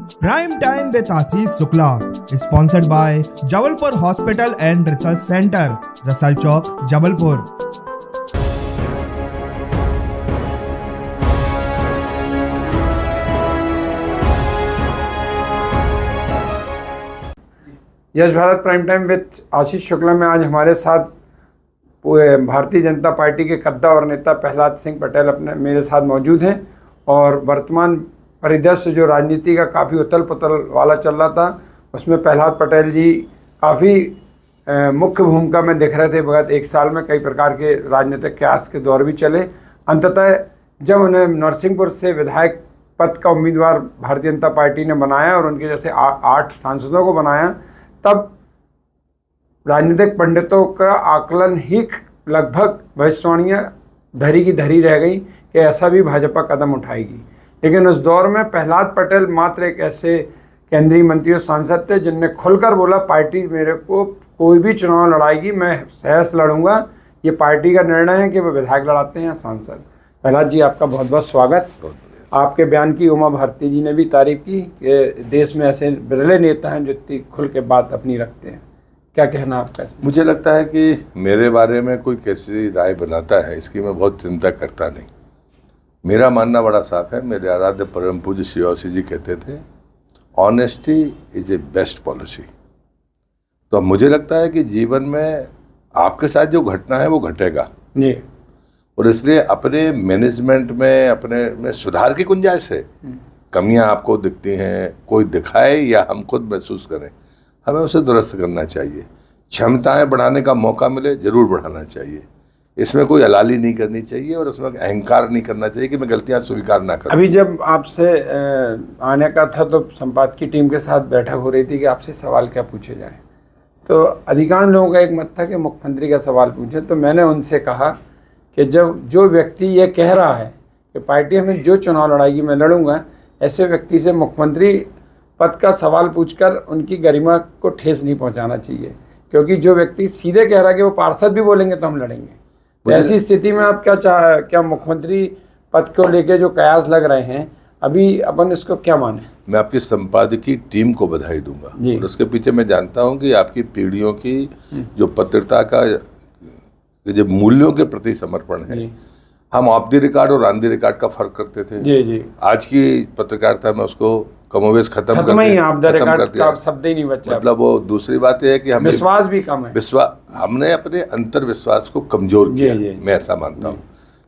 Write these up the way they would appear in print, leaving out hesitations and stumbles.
Prime Time with Ashish Shukla, sponsored by Jabalpur Hospital and Research Center, Rasal Chowk, Jabalpur. Yash Bharat prime time with Ashish Shukla में आज हमारे साथ Bharatiya Janata party के कद्दा और नेता प्रहलाद सिंह पटेल अपने मेरे साथ मौजूद हैं। और वर्तमान परिदृश्य जो राजनीति का काफ़ी उथल पुथल वाला चल रहा था, उसमें प्रहलाद पटेल जी काफ़ी मुख्य भूमिका में दिख रहे थे। विगत एक साल में कई प्रकार के राजनीतिक प्रयास के दौर भी चले। अंततः जब उन्हें नरसिंहपुर से विधायक पद का उम्मीदवार भारतीय जनता पार्टी ने बनाया और उनके जैसे 8 सांसदों को बनाया, तब राजनीतिक पंडितों का आकलन ही लगभग भविष्यवाणियाँ धरी की धरी रह गई कि ऐसा भी भाजपा कदम उठाएगी। लेकिन उस दौर में प्रहलाद पटेल मात्र एक ऐसे केंद्रीय मंत्री और सांसद थे जिनने खुलकर बोला, पार्टी मेरे को कोई भी चुनाव लड़ाएगी, मैं सहस लड़ूंगा, ये पार्टी का निर्णय है कि वो विधायक लड़ाते हैं या सांसद। प्रहलाद जी, आपका बहुत बहुत स्वागत। आपके बयान की उमा भारती जी ने भी तारीफ की कि देश में ऐसे बिरले नेता हैं जो इतनी खुल के बात अपनी रखते हैं। क्या कहना आपका? मुझे लगता है कि मेरे बारे में कोई कैसी राय बनाता है इसकी मैं बहुत चिंता करता नहीं। मेरा मानना बड़ा साफ है। मेरे आराध्य परम पूज्य शिवासी जी कहते थे, honesty is a best policy. तो मुझे लगता है कि जीवन में आपके साथ जो घटना है वो घटेगा जी, और इसलिए अपने मैनेजमेंट में अपने में सुधार की गुंजाइश है। कमियां आपको दिखती हैं, कोई दिखाए या हम खुद महसूस करें, हमें उसे दुरुस्त करना चाहिए। क्षमताएं बढ़ाने का मौका मिले जरूर बढ़ाना चाहिए। इसमें कोई हलाली नहीं करनी चाहिए और इसमें अहंकार नहीं करना चाहिए कि मैं गलतियां स्वीकार ना करूं। अभी जब आपसे आने का था तो संपादकीय टीम के साथ बैठक हो रही थी कि आपसे सवाल क्या पूछे जाए, तो अधिकांश लोगों का एक मत था कि मुख्यमंत्री का सवाल पूछे। तो मैंने उनसे कहा कि जब जो व्यक्ति ये कह रहा है कि पार्टी में जो चुनाव लड़ाएगी मैं लड़ूंगा, ऐसे व्यक्ति से मुख्यमंत्री पद का सवाल पूछकर उनकी गरिमा को ठेस नहीं पहुंचाना चाहिए, क्योंकि जो व्यक्ति सीधे कह रहा है कि वो पार्षद भी बोलेंगे तो हम लड़ेंगे। ऐसी स्थिति में आप क्या मुख्यमंत्री पद को लेके जो कयास लग रहे हैं, अभी अपन इसको क्या माने? मैं आपकी संपादकीय टीम को बधाई दूंगा और उसके पीछे मैं जानता हूं कि आपकी पीढ़ियों की जो पत्रता का जो मूल्यों के प्रति समर्पण है। हम ऑफ द रिकॉर्ड और ऑन द रिकॉर्ड का फर्क करते थे। जी। आज की पत्रकारिता में उसको कमोवेश खत्म कर दिया, शब्द ही नहीं बचा। मतलब वो दूसरी बात यह है कि हमें विश्वास भी कम है। हमने अपने अंतर विश्वास को कमजोर किया। मैं ऐसा मानता हूँ,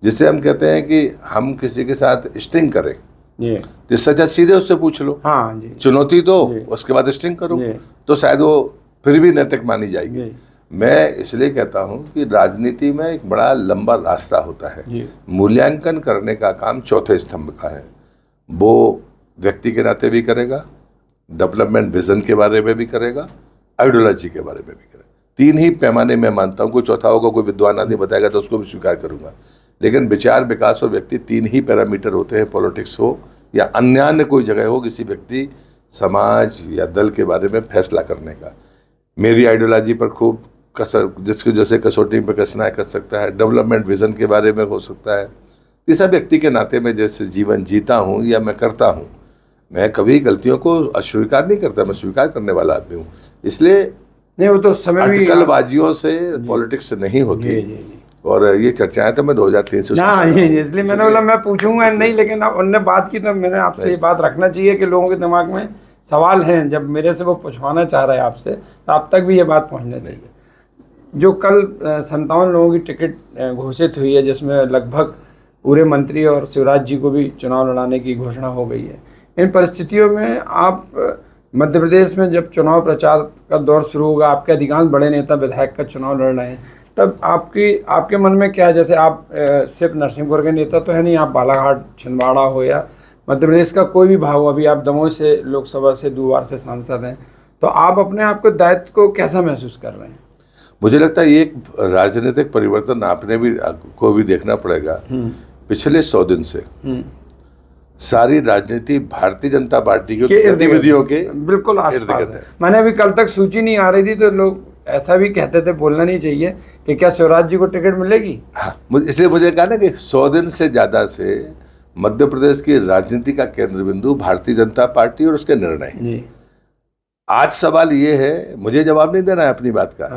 जिससे हम कहते हैं कि हम किसी के साथ स्टिंग करें, जिससे अच्छा सीधे उससे पूछ लो, हाँ जी, चुनौती दो, उसके बाद स्टिंग करो, तो शायद वो फिर भी नैतिक मानी जाएगी। मैं इसलिए कहता हूं कि राजनीति में एक बड़ा लंबा रास्ता होता है। मूल्यांकन करने का काम चौथे स्तंभ का है। वो व्यक्ति के नाते भी करेगा, डेवलपमेंट विजन के बारे में भी करेगा, आइडियोलॉजी के बारे में भी करेगा। 3 ही पैमाने में मानता हूँ। कोई चौथा होगा, कोई विद्वान आदमी बताएगा तो उसको भी स्वीकार करूँगा, लेकिन विचार, विकास और व्यक्ति 3 ही पैरामीटर होते हैं। पॉलिटिक्स हो या अन्य कोई जगह हो, किसी व्यक्ति, समाज या दल के बारे में फैसला करने का। मेरी आइडियोलॉजी पर खूब जिसको जैसे कसौटी पर कसना है कस सकता है, डेवलपमेंट विजन के बारे में हो सकता है। तीसरा, व्यक्ति के नाते में जैसे जीवन जीता हूँ या मैं करता हूँ, मैं कभी गलतियों को अस्वीकार नहीं करता, मैं स्वीकार करने वाला आदमी हूँ। इसलिए नहीं, वो तो समय भी अटकलबाजियों से पॉलिटिक्स नहीं होती। और ये चर्चाएं तो मैं 2003 से इसलिए मैंने बोला मैं पूछूंगा नहीं, लेकिन अब उनने बात की तो मैंने आपसे ये बात रखना चाहिए कि लोगों के दिमाग में सवाल हैं। जब मेरे से वो पूछवाना चाह रहे हैं आपसे, तो आप तक भी ये बात पहुँचना चाहिए। जो कल 57 लोगों की टिकट घोषित हुई है, जिसमें लगभग पूरे मंत्री और शिवराज जी को भी चुनाव लड़ाने की घोषणा हो गई है, इन परिस्थितियों में आप मध्य प्रदेश में जब चुनाव प्रचार का दौर शुरू होगा, आपके अधिकांश बड़े नेता विधायक का चुनाव लड़ रहे हैं, तब आपके मन में क्या है? जैसे आप सिर्फ नरसिंहपुर के नेता तो है नहीं, आप बालाघाट, छिंदवाड़ा हो या मध्य प्रदेश का कोई भी भाग हो, अभी आप दमोह से लोकसभा से 2 बार से सांसद हैं, तो आप अपने आप को दायित्व को कैसा महसूस कर रहे हैं? मुझे लगता है ये एक राजनीतिक परिवर्तन आपने भी को भी देखना पड़ेगा। पिछले 100 दिन से सारी राजनीति भारतीय जनता पार्टी की गतिविधियों के बिल्कुल आसपास है। मैंने अभी कल तक सूची नहीं आ रही थी, तो लोग ऐसा भी कहते थे, बोलना नहीं चाहिए कि क्या शिवराज जी को टिकट मिलेगी। हाँ, इसलिए मुझे कहा ना कि 100 दिन से ज़्यादा से मध्य प्रदेश की राजनीति का केंद्र बिंदु भारतीय जनता पार्टी और उसके निर्णय। आज सवाल ये है, मुझे जवाब नहीं देना है अपनी बात का।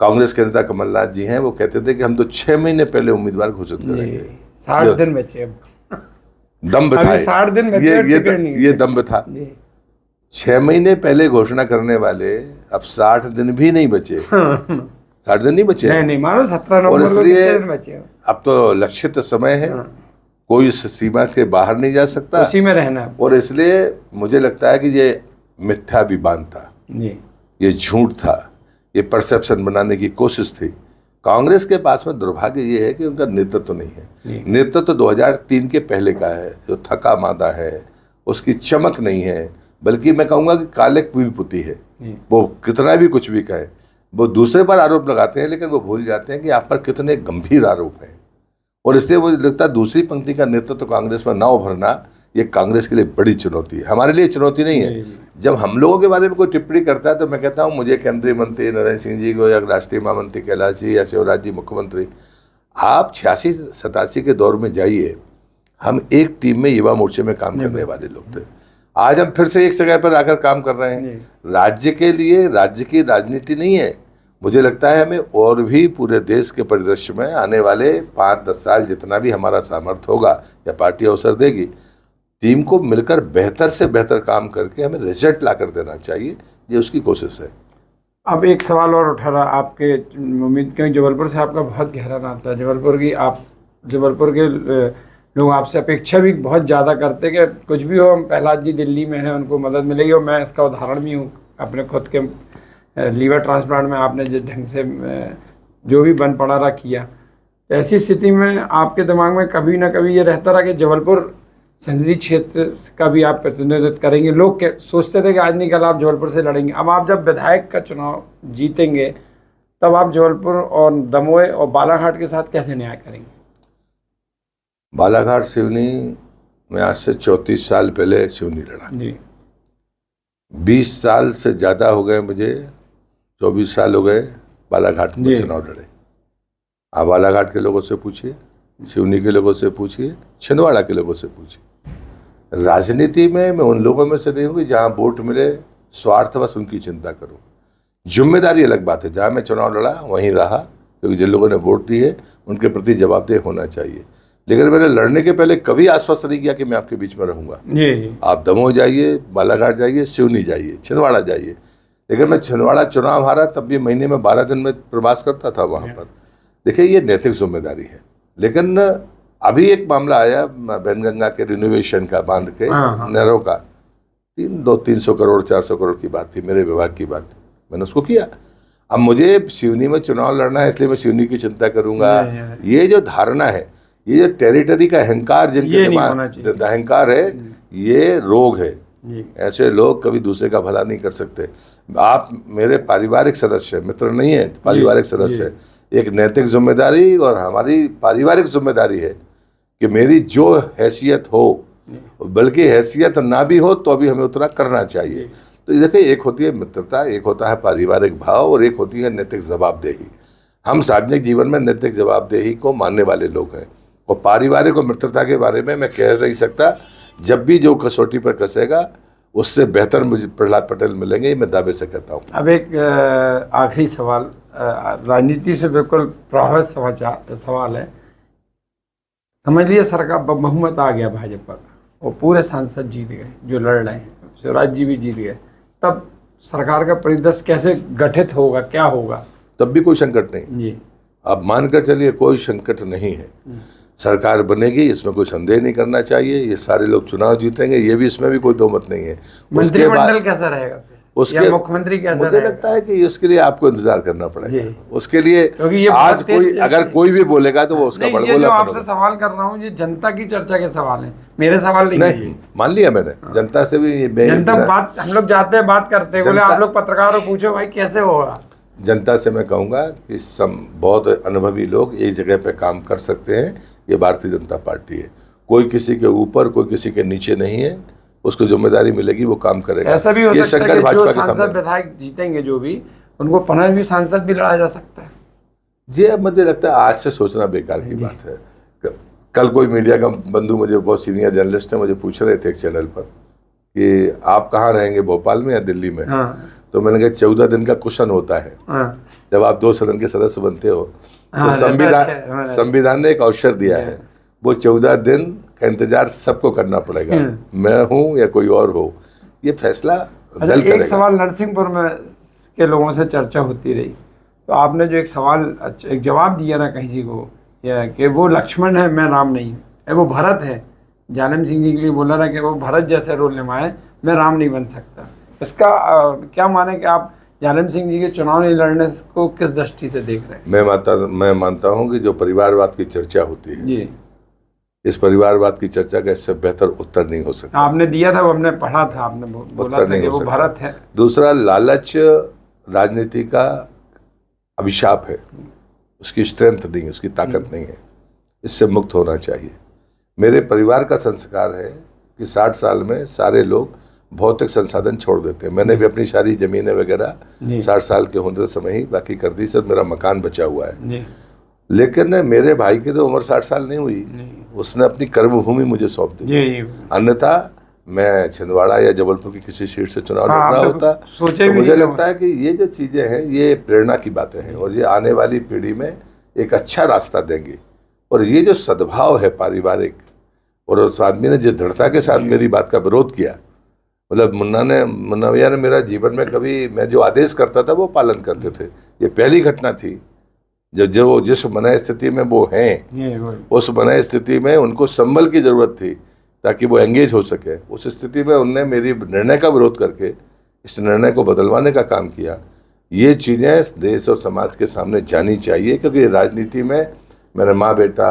कांग्रेस के नेता कमलनाथ जी हैं, वो कहते थे कि हम तो 6 महीने पहले उम्मीदवार घोषित करेंगे। 60 दिन बचे, दम्भ था, 60 दिन बचे, ये दम्भ था। 6 महीने पहले घोषणा करने वाले अब 60 दिन भी नहीं बचे। 60 दिन नहीं बचे, नहीं मानो 17 नवंबर और इसलिए बचे। अब तो लक्षित समय है, कोई इस सीमा के बाहर नहीं जा सकता, उसी में रहना। और इसलिए मुझे लगता है कि ये मिथ्याभिमान था, ये झूठ था, ये परसेप्शन बनाने की कोशिश थी। कांग्रेस के पास में दुर्भाग्य ये है कि उनका नेतृत्व नहीं है। नेतृत्व 2003 के पहले का है, जो थका मादा है, उसकी चमक नहीं है, बल्कि मैं कहूँगा कि काले पुती है। वो कितना भी कुछ भी कहे, वो दूसरे पर आरोप लगाते हैं, लेकिन वो भूल जाते हैं कि आप पर कितने गंभीर आरोप हैं। और इसलिए मुझे लगता है दूसरी पंक्ति का नेतृत्व कांग्रेस में ना उभरना, ये कांग्रेस के लिए बड़ी चुनौती है, हमारे लिए चुनौती नहीं है। जब हम लोगों के बारे में कोई टिप्पणी करता है तो मैं कहता हूँ मुझे केंद्रीय मंत्री नरेंद्र सिंह जी को, या राष्ट्रीय महामंत्री कैलाश जी, या शिवराज जी मुख्यमंत्री, आप 86-87 के दौर में जाइए, हम एक टीम में युवा मोर्चे में काम करने वाले लोग थे। आज हम फिर से एक जगह पर आकर काम कर रहे हैं। राज्य के लिए राज्य की राजनीति नहीं है। मुझे लगता है हमें और भी पूरे देश के परिदृश्य में आने वाले 5-10 साल जितना भी हमारा सामर्थ्य होगा या पार्टी अवसर देगी, टीम को मिलकर बेहतर से बेहतर काम करके हमें रिजल्ट ला कर देना चाहिए, ये उसकी कोशिश है। अब एक सवाल और उठा रहा आपके, उम्मीद क्योंकि जबलपुर से आपका बहुत गहरा नाता है, जबलपुर के लोग आपसे अपेक्षा भी बहुत ज़्यादा करते कि कुछ भी हो, प्रहलाद जी दिल्ली में हैं, उनको मदद मिलेगी। और मैं इसका उदाहरण भी हूँ अपने खुद के लीवर ट्रांसप्लांट में आपने जिस ढंग से जो भी बन पड़ा रहा किया। ऐसी स्थिति में आपके दिमाग में कभी ना कभी ये रहता रहा कि जबलपुर संसदीय क्षेत्र का भी आप प्रतिनिधित्व करेंगे। लोग सोचते थे कि आज नहीं कल आप जबलपुर से लड़ेंगे। अब आप जब विधायक का चुनाव जीतेंगे, तब आप जबलपुर और दमोह और बालाघाट के साथ कैसे न्याय करेंगे? बालाघाट सिवनी में आज से 34 साल पहले सिवनी लड़ा जी। 20 साल से ज़्यादा हो गए मुझे, 24 साल हो गए बालाघाट में चुनाव लड़े। आप बालाघाट के लोगों से पूछिए, सिवनी के लोगों से पूछिए, छिंदवाड़ा के लोगों से पूछिए। राजनीति में मैं उन लोगों में से नहीं हूँ कि जहाँ वोट मिले स्वार्थवश उनकी चिंता करूँ। जिम्मेदारी अलग बात है, जहाँ मैं चुनाव लड़ा वहीं रहा, क्योंकि जिन लोगों ने वोट दी है उनके प्रति जवाबदेह होना चाहिए। लेकिन मैंने लड़ने के पहले कभी आश्वस्त नहीं किया कि मैं आपके बीच में रहूँगा। आप दमोह जाइए, बालाघाट जाइए, सिवनी जाइए, छिंदवाड़ा जाइए। लेकिन मैं छिंदवाड़ा चुनाव हारा, तब भी महीने में 12 दिन में प्रवास करता था वहाँ पर। देखिए, ये नैतिक जिम्मेदारी है। लेकिन अभी एक मामला आया बैनगंगा के रिनोवेशन का, बांध के नहरों का, 300 करोड़ 400 करोड़ की बात थी, मेरे विभाग की बात थी, मैंने उसको किया। अब मुझे सिवनी में चुनाव लड़ना है, इसलिए मैं सिवनी की चिंता करूंगा। ये जो धारणा है, ये जो टेरिटरी का अहंकार, जिनके दिमाग अहंकार है, ये रोग है। ऐसे लोग कभी दूसरे का भला नहीं कर सकते। आप मेरे पारिवारिक सदस्य, मित्र नहीं है, पारिवारिक सदस्य है। एक नैतिक जिम्मेदारी और हमारी पारिवारिक जिम्मेदारी है कि मेरी जो हैसियत हो, बल्कि हैसियत ना भी हो तो भी हमें उतना करना चाहिए। तो देखिए, एक होती है मित्रता, एक होता है पारिवारिक भाव, और एक होती है नैतिक जवाबदेही। हम सार्वजनिक जीवन में नैतिक जवाबदेही को मानने वाले लोग हैं, और पारिवारिक और मित्रता के बारे में मैं कह नहीं सकता। जब भी जो कसौटी पर कसेगा, उससे बेहतर मुझे प्रहलाद पटेल मिलेंगे, ये मैं दावे से कहता हूँ। अब एक आखिरी सवाल, राजनीति से बिल्कुल प्रभावित सवाल है। समझ लीजिए सरकार बहुमत आ गया भाजपा का, और पूरे सांसद जीत गए जो लड़ रहे हैं, शिवराज जी भी जीत गए, तब सरकार का परिदृश्य कैसे गठित होगा, क्या होगा? तब भी कोई संकट नहीं जी। अब मानकर चलिए कोई संकट नहीं है, सरकार बनेगी, इसमें कोई संदेह नहीं करना चाहिए। ये सारे लोग चुनाव जीतेंगे, ये भी, इसमें भी कोई दो मत नहीं है। मंत्रिमंडल कैसा रहेगा, उसके मुख्यमंत्री कैसा मुझे रहेगा? लगता है कि उसके लिए आपको इंतजार करना पड़ेगा। उसके लिए आज कोई अगर कोई भी बोलेगा तो वो उसका बड़बोला। जो आपसे सवाल कर रहा हूँ, ये जनता की चर्चा के सवाल है, मेरे सवाल नहीं। मान लिया मैंने, जनता से भी जनता बात, हम लोग जाते हैं, बात करते हैं, बोले आप लोग पत्रकारों पूछो भाई कैसे होगा। जनता से मैं कहूँगा कि बहुत अनुभवी लोग एक जगह पे काम कर सकते हैं। ये भारतीय जनता पार्टी है, कोई किसी के ऊपर, कोई किसी के नीचे नहीं है। उसको जिम्मेदारी मिलेगी, वो काम करेगा। ऐसा भी हो सकता है कि जो सांसद विधायक जीतेंगे, जो भी, उनको पुनः भी सांसद भी लड़ा जा सकता है। जी, अब मुझे लगता है आज से सोचना बेकार की बात है। कल कोई मीडिया का बंधु, मुझे बहुत सीनियर जर्नलिस्ट है, मुझे पूछ रहे थे एक चैनल पर कि आप कहाँ रहेंगे, भोपाल में या दिल्ली में? तो मैंने कहा 14 दिन का कुशन होता है। जब आप 2 सदन के सदस्य बनते हो तो संविधान ने एक अवसर दिया है, वो 14 दिन का इंतजार सबको करना पड़ेगा, मैं हूँ या कोई और हो, ये फैसला दल करेगा। एक सवाल नरसिंहपुर में के लोगों से चर्चा होती रही, तो आपने जो एक जवाब दिया ना कहीं को कि वो लक्ष्मण है, मैं राम नहीं हूँ, वो भरत है। जालिम सिंह जी के लिए बोला था कि वो भरत जैसे रोल निभाए, मैं राम नहीं बन सकता। इसका क्या माने कि आप जालिम सिंह जी के चुनाव नहीं लड़ने को किस दृष्टि से देख रहे हैं? मैं मानता हूँ कि जो परिवारवाद की चर्चा होती है जी, इस परिवारवाद की चर्चा का इससे बेहतर उत्तर नहीं हो सकता। आपने दिया था, वो हमने पढ़ा था, आपने बोला था कि वो भरत है। दूसरा, लालच राजनीति का अभिशाप है, उसकी स्ट्रेंथ नहीं, उसकी ताकत नहीं है, इससे मुक्त होना चाहिए। मेरे परिवार का संस्कार है कि 60 साल में सारे लोग भौतिक संसाधन छोड़ देते हैं। मैंने भी अपनी सारी जमीनें वगैरह 60 साल के होने समय ही बाकी कर दी, सिर्फ मेरा मकान बचा हुआ है। लेकिन मेरे भाई की तो उम्र 60 साल नहीं हुई, उसने अपनी कर्मभूमि मुझे सौंप दी। अन्यथा मैं छिंदवाड़ा या जबलपुर की किसी सीट से चुनाव लड़ रहा होता। तो मुझे लगता है कि ये जो चीज़ें हैं ये प्रेरणा की बातें हैं और ये आने वाली पीढ़ी में एक अच्छा रास्ता देंगी। और ये जो सद्भाव है पारिवारिक, और उस आदमी ने जिस दृढ़ता के साथ मेरी बात का विरोध किया, मतलब मुन्ना भैया ने मेरा जीवन में कभी, मैं जो आदेश करता था वो पालन करते थे। ये पहली घटना थी जो जिस मनः स्थिति में वो हैं, उस मनः स्थिति में उनको संबल की जरूरत थी ताकि वो एंगेज हो सके। उस स्थिति में उनने मेरी निर्णय का विरोध करके इस निर्णय को बदलवाने का काम किया। ये चीज़ें देश और समाज के सामने जानी चाहिए, क्योंकि राजनीति में मैंने माँ बेटा,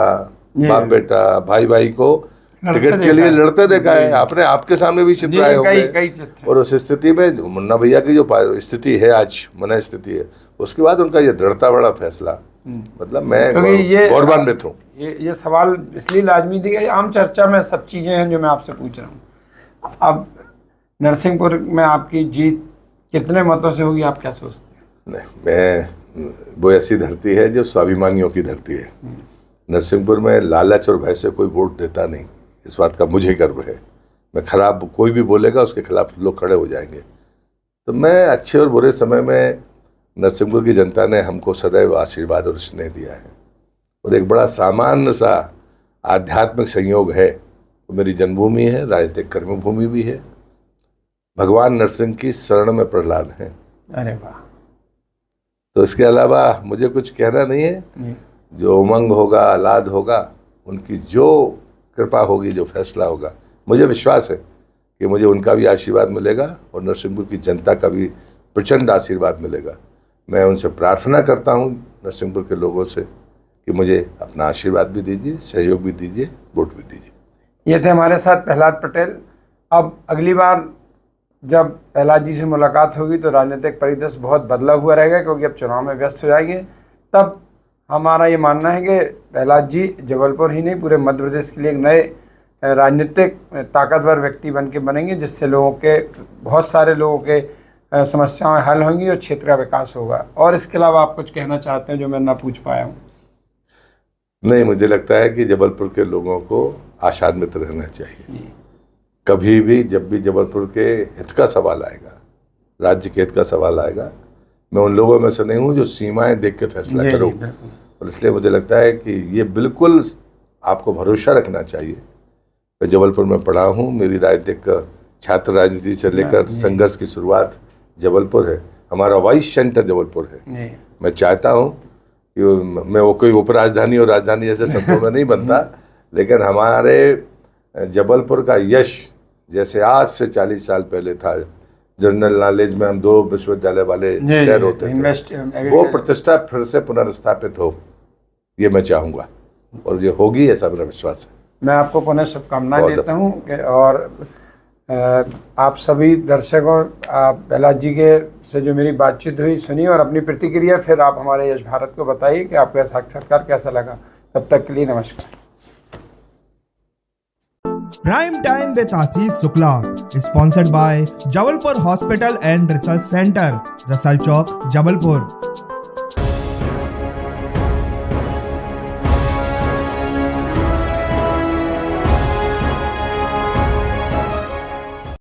बाप बेटा, भाई भाई को टिकट के लिए लड़ते देखा है। आपने आपके सामने भी चित्राए होंगे। और उस स्थिति में मुन्ना भैया की जो स्थिति है आज, मनः स्थिति है, उसके बाद उनका ये दृढ़ता बड़ा फैसला, मतलब मैं गौरवान्वित हूँ। ये सवाल इसलिए लाजमी थी कि आम चर्चा में सब चीज़ें हैं जो मैं आपसे पूछ रहा हूँ। अब नरसिंहपुर में आपकी जीत कितने मतों से होगी, आप क्या सोचते हैं? वो ऐसी धरती है जो स्वाभिमानियों की धरती है। नरसिंहपुर में लालच और भय से कोई वोट देता नहीं, इस बात का मुझे गर्व है। मैं खराब, कोई भी बोलेगा उसके खिलाफ लोग खड़े हो जाएंगे। तो मैं अच्छे और बुरे समय में नरसिंहपुर की जनता ने हमको सदैव आशीर्वाद और स्नेह दिया है। और एक बड़ा सामान्य सा आध्यात्मिक संयोग है, तो मेरी जन्मभूमि है, राजनीतिक कर्मभूमि भी है। भगवान नरसिंह की शरण में प्रहलाद हैं। अरे वाह! तो इसके अलावा मुझे कुछ कहना नहीं है। जो उमंग होगा, आह्लाद होगा, उनकी जो कृपा होगी, जो फैसला होगा, मुझे विश्वास है कि मुझे उनका भी आशीर्वाद मिलेगा और नरसिंहपुर की जनता का भी प्रचंड आशीर्वाद मिलेगा। मैं उनसे प्रार्थना करता हूँ, नरसिंहपुर के लोगों से, कि मुझे अपना आशीर्वाद भी दीजिए, सहयोग भी दीजिए, वोट भी दीजिए। ये थे हमारे साथ प्रहलाद पटेल। अब अगली बार जब प्रहलाद जी से मुलाकात होगी तो राजनीतिक परिदृश्य बहुत बदला हुआ रहेगा, क्योंकि अब चुनाव में व्यस्त हो जाएंगे। तब हमारा ये मानना है कि प्रहलाद जी जबलपुर ही नहीं, पूरे मध्य प्रदेश के लिए एक नए राजनीतिक ताकतवर व्यक्ति बन के बनेंगे, जिससे लोगों के, बहुत सारे लोगों के समस्याएं हल होंगी और क्षेत्र का विकास होगा। और इसके अलावा आप कुछ कहना चाहते हैं जो मैं ना पूछ पाया हूँ? नहीं, मुझे लगता है कि जबलपुर के लोगों को आशान्वित रहना चाहिए। कभी भी जब भी जबलपुर के हित का सवाल आएगा, राज्य के हित का सवाल आएगा, मैं उन लोगों में से नहीं हूँ जो सीमाएं देख के फैसला करूँ। और इसलिए मुझे लगता है कि ये बिल्कुल आपको भरोसा रखना चाहिए। मैं जबलपुर में पढ़ा हूँ, मेरी राजनीतिक छात्र राजनीति से लेकर संघर्ष की शुरुआत जबलपुर है, हमारा वाइस सेंटर जबलपुर है। मैं चाहता हूँ कि मैं वो कोई उपराजधानी और राजधानी जैसे शब्दों में नहीं बनता, लेकिन हमारे जबलपुर का यश जैसे आज से 40 साल पहले था, जनरल नॉलेज में हम 2 विश्वविद्यालय वाले शहर होते थे, वो प्रतिष्ठा फिर से पुनर्स्थापित हो, ये मैं चाहूँगा और ये होगी, ऐसा मेरा विश्वास है। मैं आपको पुनः शुभकामनाएं देता हूँ। और आप सभी दर्शकों, प्रहलाद जी के से जो मेरी बातचीत हुई सुनी और अपनी प्रतिक्रिया फिर आप हमारे यश भारत को बताइए कि आपका साक्षात्कार कैसा लगा। तब तक के लिए नमस्कार। Prime time with Ashish Shukla, sponsored by Jabalpur hospital and research centre, Russell Chowk, Jabalpur.